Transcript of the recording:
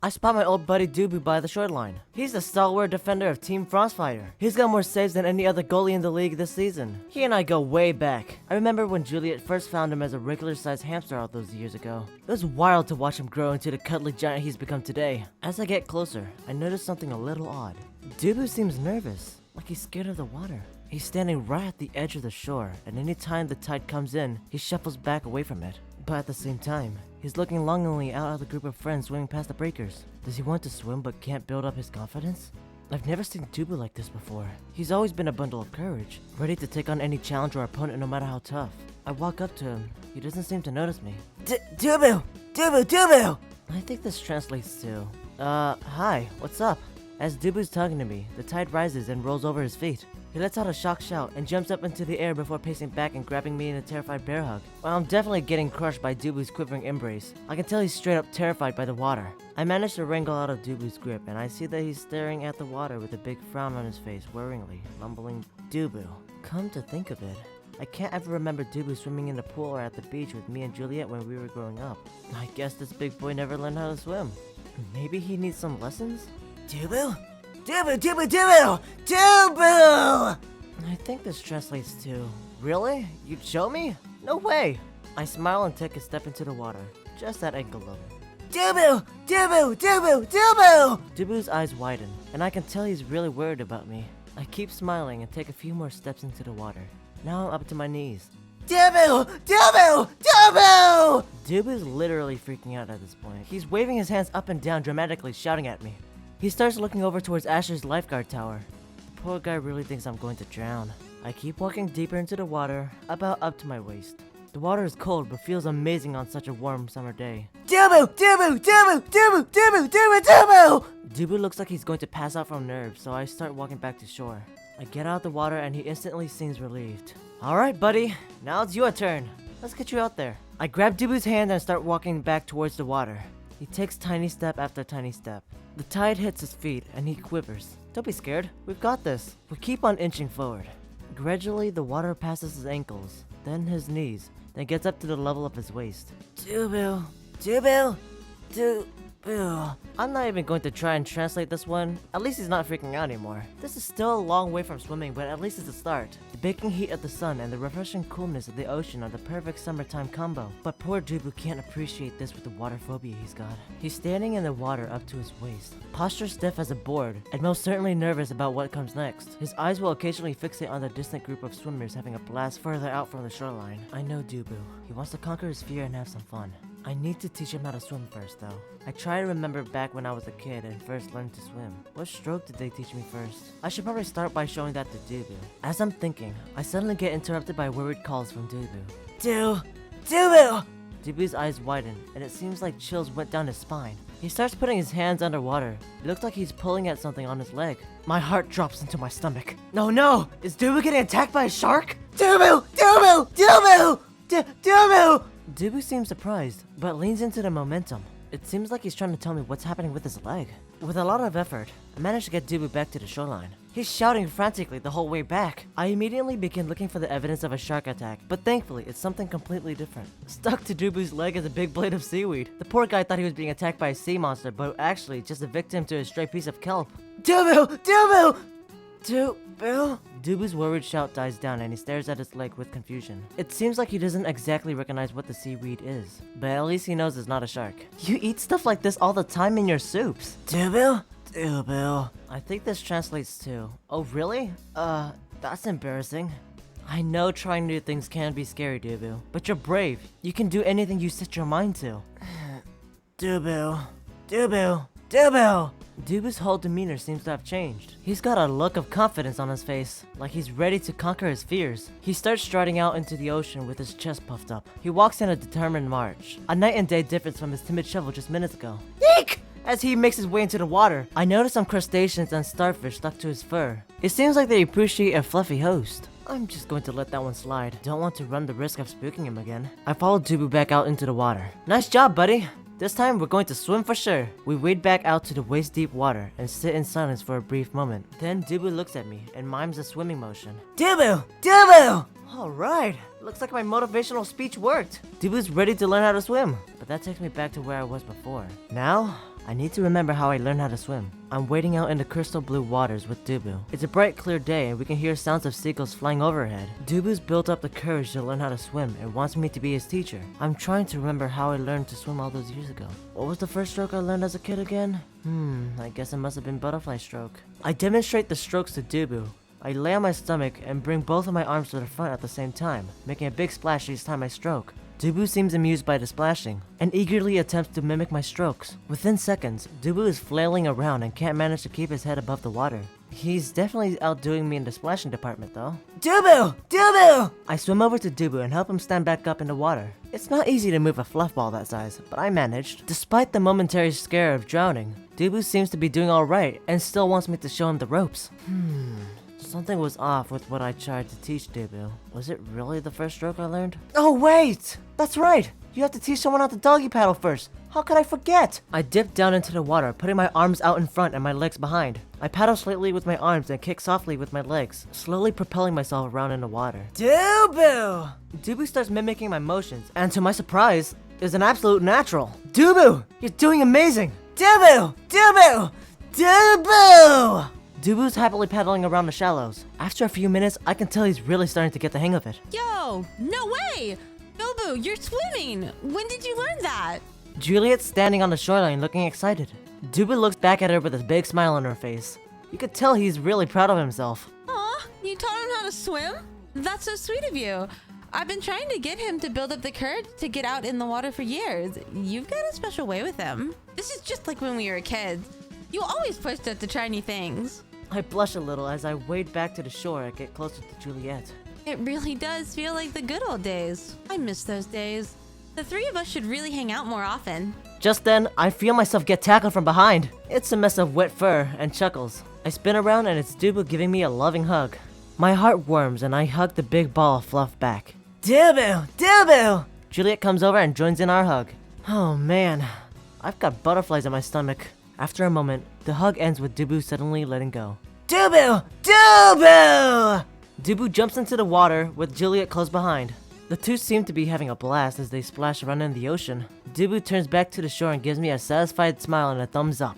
I spot my old buddy Dubu by the shoreline. He's the stalwart defender of Team Frostfire. He's got more saves than any other goalie in the league this season. He and I go way back. I remember when Juliette first found him as a regular-sized hamster all those years ago. It was wild to watch him grow into the cuddly giant he's become today. As I get closer, I notice something a little odd. Dubu seems nervous, like he's scared of the water. He's standing right at the edge of the shore, and anytime the tide comes in, he shuffles back away from it. But at the same time, he's looking longingly out at the group of friends swimming past the breakers. Does he want to swim but can't build up his confidence? I've never seen Dubu like this before. He's always been a bundle of courage, ready to take on any challenge or opponent no matter how tough. I walk up to him. He doesn't seem to notice me. Dubu! Dubu! Dubu! I think this translates to, hi, what's up? As Dubu's talking to me, the tide rises and rolls over his feet. He lets out a shocked shout and jumps up into the air before pacing back and grabbing me in a terrified bear hug. While I'm definitely getting crushed by Dubu's quivering embrace, I can tell he's straight up terrified by the water. I manage to wrangle out of Dubu's grip, and I see that he's staring at the water with a big frown on his face, worryingly, mumbling, Dubu. Come to think of it, I can't ever remember Dubu swimming in the pool or at the beach with me and Juliette when we were growing up. I guess this big boy never learned how to swim. Maybe he needs some lessons? Dubu? Dubu, Dubu, Dubu! Dubu! I think this translates to, really? You'd show me? No way! I smile and take a step into the water, just at ankle level. Dubu! Dubu! Dubu! Dubu! Dubu's eyes widen, and I can tell he's really worried about me. I keep smiling and take a few more steps into the water. Now I'm up to my knees. Dubu! Dubu! Dubu! Dubu's literally freaking out at this point. He's waving his hands up and down dramatically, shouting at me. He starts looking over towards Asher's lifeguard tower. The poor guy really thinks I'm going to drown. I keep walking deeper into the water, about up to my waist. The water is cold, but feels amazing on such a warm summer day. Dubu! Dubu! Dubu! Dubu! Dubu! Dubu! Dubu! Dubu looks like he's going to pass out from nerves, so I start walking back to shore. I get out of the water and he instantly seems relieved. Alright, buddy. Now it's your turn. Let's get you out there. I grab Dubu's hand and start walking back towards the water. He takes tiny step after tiny step. The tide hits his feet and he quivers. Don't be scared. We've got this. We keep on inching forward. Gradually, the water passes his ankles, then his knees, then gets up to the level of his waist. Dubu, Dubu, Dubu. I'm not even going to try and translate this one. At least he's not freaking out anymore. This is still a long way from swimming, but at least it's a start. The baking heat of the sun and the refreshing coolness of the ocean are the perfect summertime combo. But poor Dubu can't appreciate this with the water phobia he's got. He's standing in the water up to his waist, posture stiff as a board, and most certainly nervous about what comes next. His eyes will occasionally fixate on the distant group of swimmers having a blast further out from the shoreline. I know Dubu. He wants to conquer his fear and have some fun. I need to teach him how to swim first, though. I try to remember back when I was a kid and first learned to swim. What stroke did they teach me first? I should probably start by showing that to Dubu. As I'm thinking, I suddenly get interrupted by worried calls from Dubu. Dubu! Dubu's eyes widen, and it seems like chills went down his spine. He starts putting his hands underwater. It looks like he's pulling at something on his leg. My heart drops into my stomach. No! Is Dubu getting attacked by a shark? Dubu! Dubu! Dubu! Dubu! Dubu seems surprised, but leans into the momentum. It seems like he's trying to tell me what's happening with his leg. With a lot of effort, I managed to get Dubu back to the shoreline. He's shouting frantically the whole way back. I immediately begin looking for the evidence of a shark attack, but thankfully it's something completely different. Stuck to Dubu's leg is a big blade of seaweed. The poor guy thought he was being attacked by a sea monster, but actually just a victim to a stray piece of kelp. Dubu! Dubu! Dubu? Dubu's worried shout dies down and he stares at his leg with confusion. It seems like he doesn't exactly recognize what the seaweed is, but at least he knows it's not a shark. You eat stuff like this all the time in your soups. Dubu? Dubu. I think this translates to, oh really? That's embarrassing. I know trying new things can be scary, Dubu, but you're brave. You can do anything you set your mind to. Dubu. Dubu. Dubu! Dubu's whole demeanor seems to have changed. He's got a look of confidence on his face, like he's ready to conquer his fears. He starts striding out into the ocean with his chest puffed up. He walks in a determined march, a night and day difference from his timid shovel just minutes ago. Eek! As he makes his way into the water, I notice some crustaceans and starfish stuck to his fur. It seems like they appreciate a fluffy host. I'm just going to let that one slide. Don't want to run the risk of spooking him again. I follow Dubu back out into the water. Nice job, buddy! This time, we're going to swim for sure. We wade back out to the waist-deep water and sit in silence for a brief moment. Then Dubu looks at me and mimes a swimming motion. Dubu! Dubu! Alright, looks like my motivational speech worked. Dubu's ready to learn how to swim, but that takes me back to where I was before. Now, I need to remember how I learned how to swim. I'm wading out into crystal blue waters with Dubu. It's a bright, clear day and we can hear sounds of seagulls flying overhead. Dubu's built up the courage to learn how to swim and wants me to be his teacher. I'm trying to remember how I learned to swim all those years ago. What was the first stroke I learned as a kid again? I guess it must have been butterfly stroke. I demonstrate the strokes to Dubu. I lay on my stomach and bring both of my arms to the front at the same time, making a big splash each time I stroke. Dubu seems amused by the splashing, and eagerly attempts to mimic my strokes. Within seconds, Dubu is flailing around and can't manage to keep his head above the water. He's definitely outdoing me in the splashing department though. Dubu! Dubu! I swim over to Dubu and help him stand back up in the water. It's not easy to move a fluff ball that size, but I managed. Despite the momentary scare of drowning, Dubu seems to be doing alright and still wants me to show him the ropes. Something was off with what I tried to teach Dubu. Was it really the first stroke I learned? Oh wait! That's right! You have to teach someone how to doggy paddle first. How could I forget? I dipped down into the water, putting my arms out in front and my legs behind. I paddle slightly with my arms and kick softly with my legs, slowly propelling myself around in the water. Dubu! Dubu starts mimicking my motions, and to my surprise, is an absolute natural. Dubu! You're doing amazing! Dubu! Dubu! Dubu! Dubu's happily paddling around the shallows. After a few minutes, I can tell he's really starting to get the hang of it. Yo, no way! Dubu, you're swimming! When did you learn that? Juliette's standing on the shoreline looking excited. Dubu looks back at her with a big smile on her face. You could tell he's really proud of himself. Aw, you taught him how to swim? That's so sweet of you. I've been trying to get him to build up the courage to get out in the water for years. You've got a special way with him. This is just like when we were kids. You always pushed us to try new things. I blush a little as I wade back to the shore and get closer to Juliette. It really does feel like the good old days. I miss those days. The three of us should really hang out more often. Just then, I feel myself get tackled from behind. It's a mess of wet fur and chuckles. I spin around and it's Dubu giving me a loving hug. My heart warms and I hug the big ball of fluff back. Dubu! Dubu! Juliette comes over and joins in our hug. Oh man, I've got butterflies in my stomach. After a moment, the hug ends with Dubu suddenly letting go. Dubu! Dubu! Dubu jumps into the water with Juliette close behind. The two seem to be having a blast as they splash around in the ocean. Dubu turns back to the shore and gives me a satisfied smile and a thumbs up.